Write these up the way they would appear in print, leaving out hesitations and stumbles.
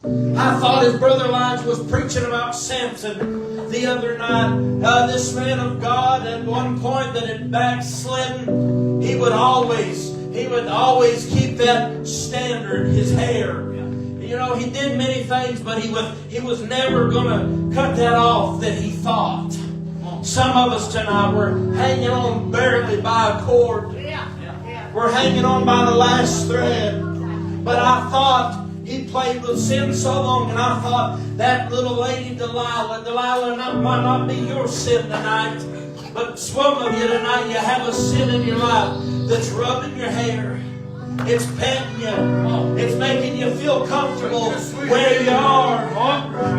I thought his brother Elijah was preaching about Samson the other night. This man of God, at one point that had backslidden, he would always keep that standard, his hair. You know, he did many things, but he was never going to cut that off that he thought. Some of us tonight, we're hanging on barely by a cord. We're hanging on by the last thread. But I thought he played with sin so long, and I thought that little lady Delilah might not be your sin tonight. But some of you tonight, you have a sin in your life that's rubbing your hair. It's petting you. It's making you feel comfortable where you are.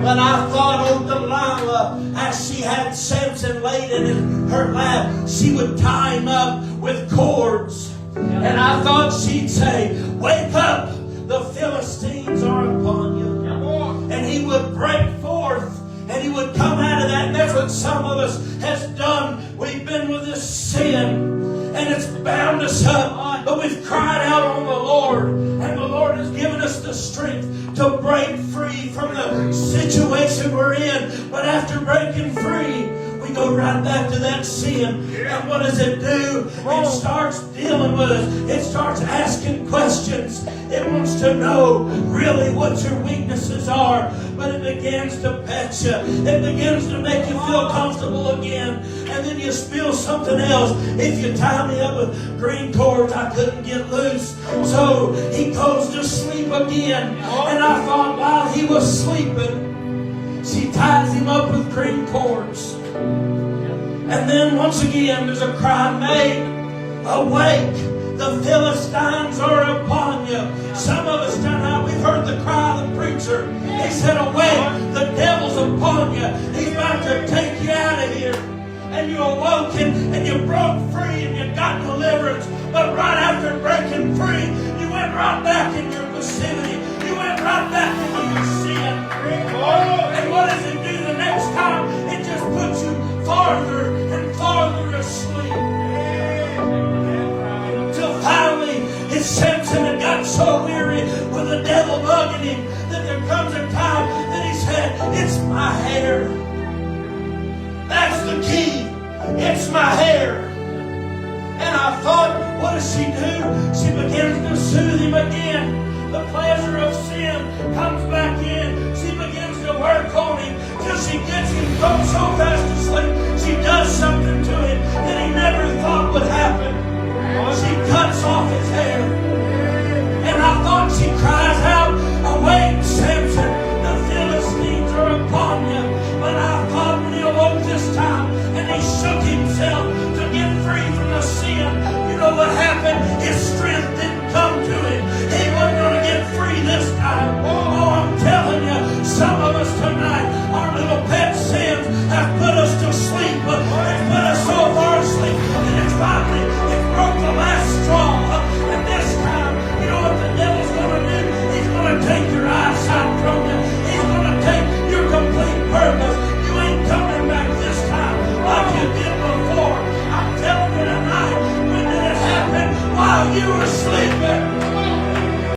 But I thought, oh, Delilah, as she had Samson laid in her lap, she would tie him up with cords. And I thought she'd say, wake up, the Philistines are upon you. And he would break forth, and he would come out of that. And that's what some of us has done. We've been with this sin, and it's bound us up. But we've cried out on the Lord, and the Lord has given us the strength to break free from the situation we're in. But after breaking free, we go right back to that sin. And what does it do? It starts dealing with us. It starts asking questions. It wants to know really what your weaknesses are. But it begins to pet you. It begins to make you feel comfortable again. And then you spill something else. If you tie me up with green cords, I couldn't get loose. So he goes to sleep again. And I thought while he was sleeping, she ties him up with green cords. And then once again there's a cry made, awake, the Philistines are upon you. Some of us tonight, we've heard the cry of the preacher. He said, awake, the devil's upon you. He's about to take you out of here. And you awoke and you broke free and you got deliverance. But right after breaking free, you went right back in your passivity. You went right back into your sin. And what does it do the next time? It just puts you farther and farther asleep. Until finally, his Samson had got so weary with the devil bugging him that there comes a time that he said, it's my hair. That's the key. It's my hair. And I thought, what does she do? She begins to soothe him again. The pleasure of sin comes